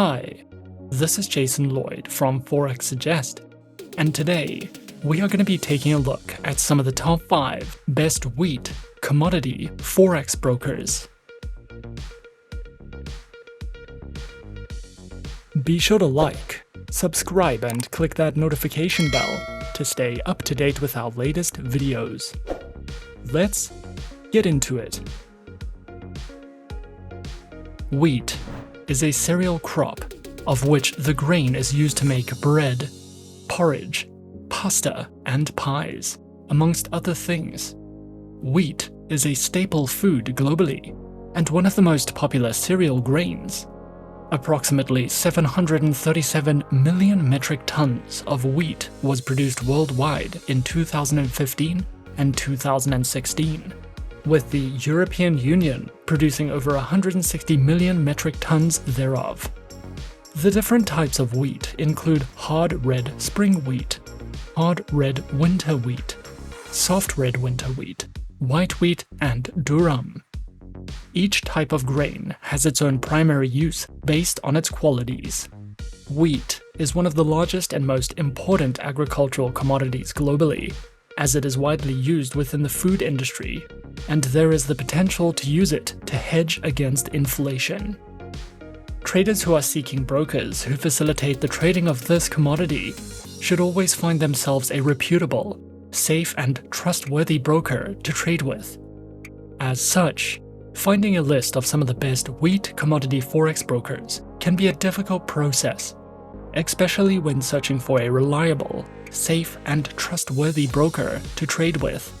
Hi, this is Jason Lloyd from Forexsuggest, and today we are going to be taking a look at some of the top 5 best wheat commodity forex brokers. Be sure to like, subscribe, and click that notification bell to stay up to date with our latest videos. Let's get into it. Wheat is a cereal crop of which the grain is used to make bread, porridge, pasta, and pies, amongst other things. Wheat is a staple food globally and one of the most popular cereal grains. Approximately 737 million metric tons of wheat was produced worldwide in 2015 and 2016, with the European Union producing over 160 million metric tons thereof. The different types of wheat include hard red spring wheat, hard red winter wheat, soft red winter wheat, white wheat, and durum. Each type of grain has its own primary use based on its qualities. Wheat is one of the largest and most important agricultural commodities globally, as it is widely used within the food industry, and there is the potential to use it to hedge against inflation. Traders who are seeking brokers who facilitate the trading of this commodity should always find themselves a reputable, safe, and trustworthy broker to trade with. As such, finding a list of some of the best wheat commodity forex brokers can be a difficult process, especially when searching for a reliable, safe, and trustworthy broker to trade with.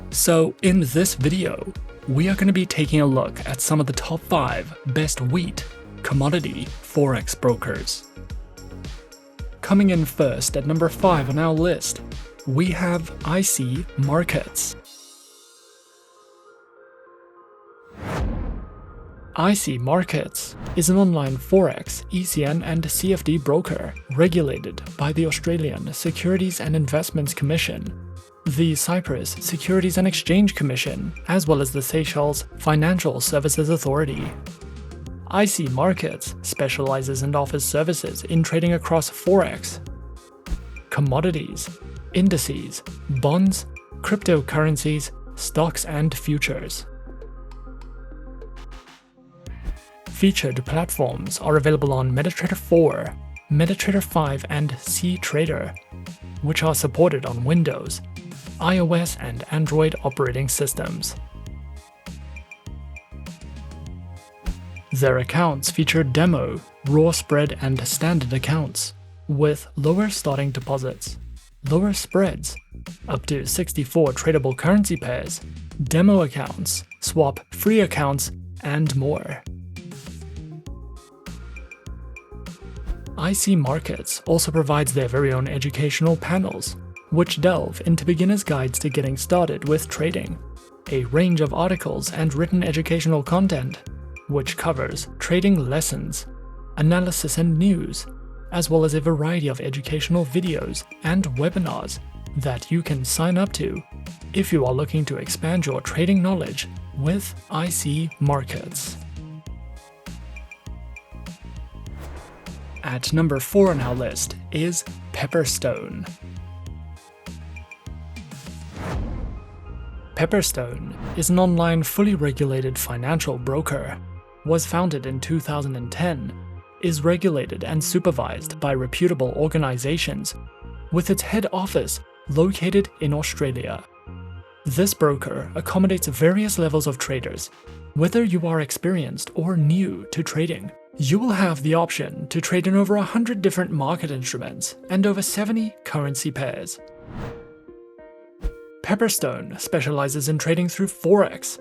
So in this video, we are going to be taking a look at some of the top 5 best wheat commodity forex brokers. Coming in first at number 5 on our list, we have IC Markets. IC Markets is an online Forex ECN and CFD broker regulated by the Australian Securities and Investments Commission, the Cyprus Securities and Exchange Commission, as well as the Seychelles Financial Services Authority. IC Markets specializes and offers services in trading across Forex, commodities, indices, bonds, cryptocurrencies, stocks, and futures. Featured platforms are available on MetaTrader 4, MetaTrader 5, and cTrader, which are supported on Windows, iOS, and Android operating systems. Their accounts feature demo, raw spread, and standard accounts, with lower starting deposits, lower spreads, up to 64 tradable currency pairs, demo accounts, swap-free accounts, and more. IC Markets also provides their very own educational panels, which delve into beginners' guides to getting started with trading, a range of articles and written educational content, which covers trading lessons, analysis, and news, as well as a variety of educational videos and webinars that you can sign up to if you are looking to expand your trading knowledge with IC Markets. At number 4 on our list is Pepperstone. Pepperstone is an online fully regulated financial broker, was founded in 2010, is regulated and supervised by reputable organizations, with its head office located in Australia. This broker accommodates various levels of traders. Whether you are experienced or new to trading, you will have the option to trade in over 100 different market instruments and over 70 currency pairs. Pepperstone specializes in trading through Forex,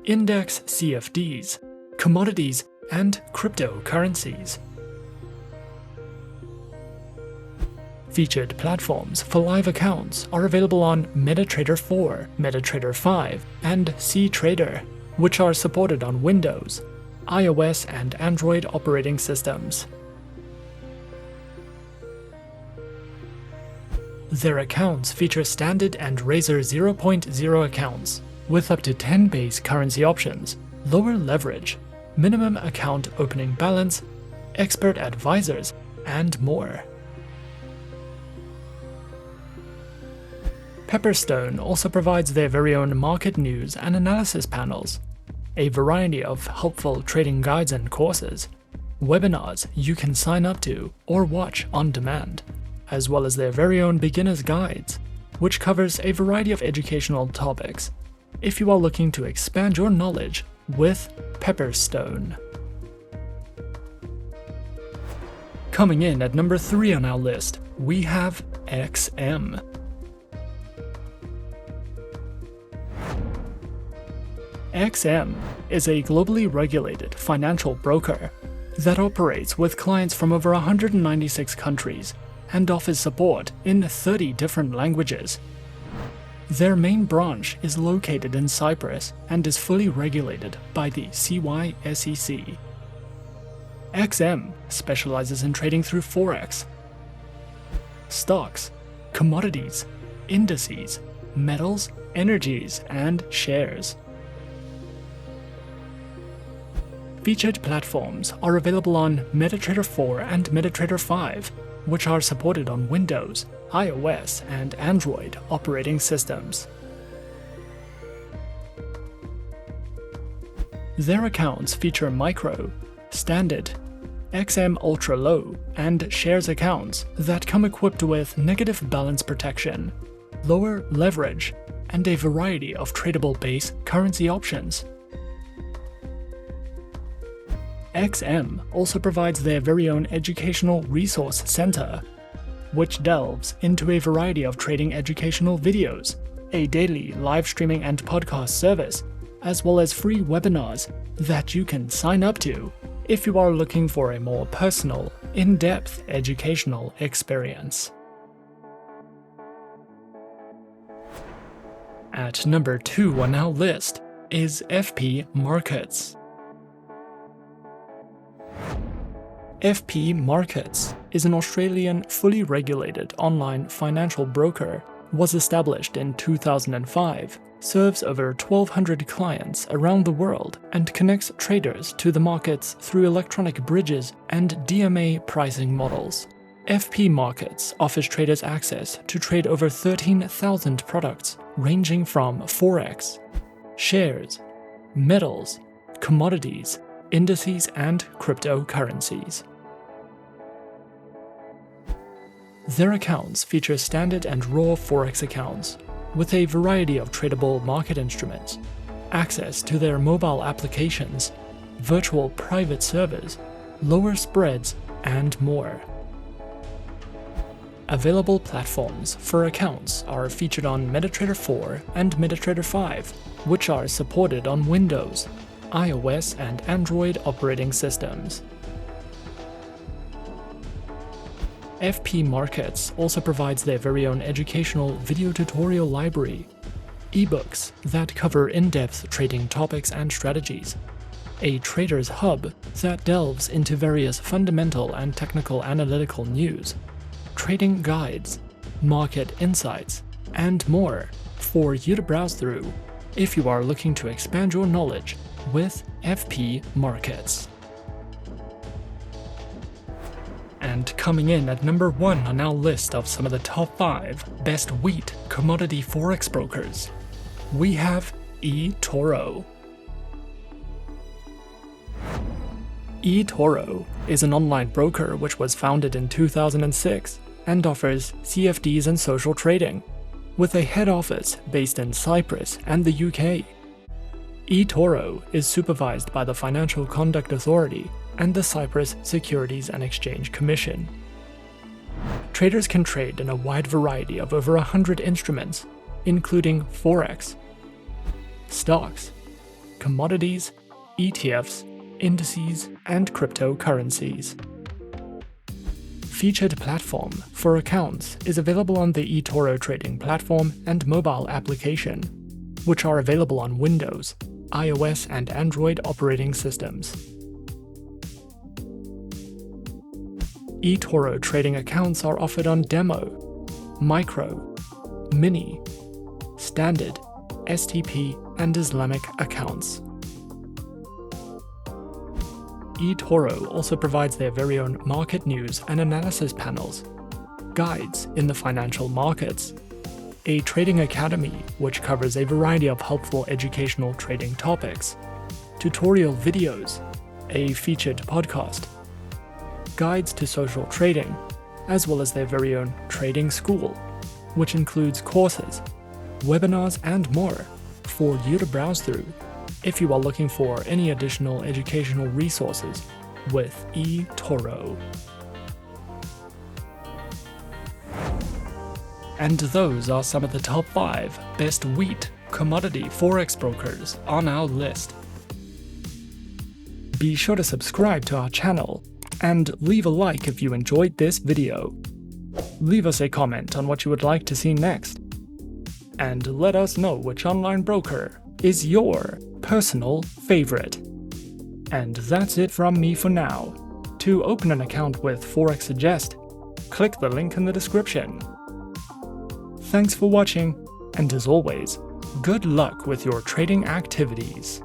index CFDs, commodities, and cryptocurrencies. Featured platforms for live accounts are available on MetaTrader 4, MetaTrader 5, and cTrader, which are supported on Windows, iOS, and Android operating systems. Their accounts feature standard and Razor 0.0 accounts, with up to 10 base currency options, lower leverage, minimum account opening balance, expert advisors, and more. Pepperstone also provides their very own market news and analysis panels, a variety of helpful trading guides and courses, webinars you can sign up to or watch on demand, as well as their very own beginner's guides, which covers a variety of educational topics if you are looking to expand your knowledge with Pepperstone. Coming in at number 3 on our list, we have XM. XM is a globally regulated financial broker that operates with clients from over 196 countries and offers support in 30 different languages. Their main branch is located in Cyprus and is fully regulated by the CYSEC. XM specializes in trading through Forex, stocks, commodities, indices, metals, energies, and shares. Featured platforms are available on MetaTrader 4 and MetaTrader 5, which are supported on Windows, iOS, and Android operating systems. Their accounts feature micro, standard, XM Ultra Low, and shares accounts that come equipped with negative balance protection, lower leverage, and a variety of tradable base currency options. XM also provides their very own educational resource center, which delves into a variety of trading educational videos, a daily live streaming and podcast service, as well as free webinars that you can sign up to if you are looking for a more personal, in-depth educational experience. At number 2 on our list is FP Markets. FP Markets is an Australian fully regulated online financial broker, was established in 2005, serves over 1,200 clients around the world, and connects traders to the markets through electronic bridges and DMA pricing models. FP Markets offers traders access to trade over 13,000 products ranging from Forex, shares, metals, commodities, indices, and cryptocurrencies. Their accounts feature standard and raw Forex accounts, with a variety of tradable market instruments, access to their mobile applications, virtual private servers, lower spreads, and more. Available platforms for accounts are featured on MetaTrader 4 and MetaTrader 5, which are supported on Windows, iOS, and Android operating systems. FP Markets also provides their very own educational video tutorial library, ebooks that cover in-depth trading topics and strategies, a trader's hub that delves into various fundamental and technical analytical news, trading guides, market insights, and more for you to browse through if you are looking to expand your knowledge with FP Markets. And coming in at number 1 on our list of some of the top 5 best wheat commodity Forex brokers, we have eToro. eToro is an online broker which was founded in 2006 and offers CFDs and social trading, with a head office based in Cyprus and the UK. eToro is supervised by the Financial Conduct Authority and the Cyprus Securities and Exchange Commission. Traders can trade in a wide variety of over 100 instruments, including Forex, stocks, commodities, ETFs, indices, and cryptocurrencies. Featured platform for accounts is available on the eToro trading platform and mobile application, which are available on Windows, iOS, and Android operating systems. eToro trading accounts are offered on Demo, Micro, Mini, Standard, STP, and Islamic accounts. eToro also provides their very own market news and analysis panels, guides in the financial markets, a trading academy which covers a variety of helpful educational trading topics, tutorial videos, a featured podcast, guides to social trading, as well as their very own trading school, which includes courses, webinars, and more for you to browse through if you are looking for any additional educational resources with eToro. And those are some of the top 5 best wheat commodity forex brokers on our list. Be sure to subscribe to our channel and leave a like if you enjoyed this video. Leave us a comment on what you would like to see next. And let us know which online broker is your personal favorite. And that's it from me for now. To open an account with Forexsuggest, click the link in the description. Thanks for watching, and as always, good luck with your trading activities.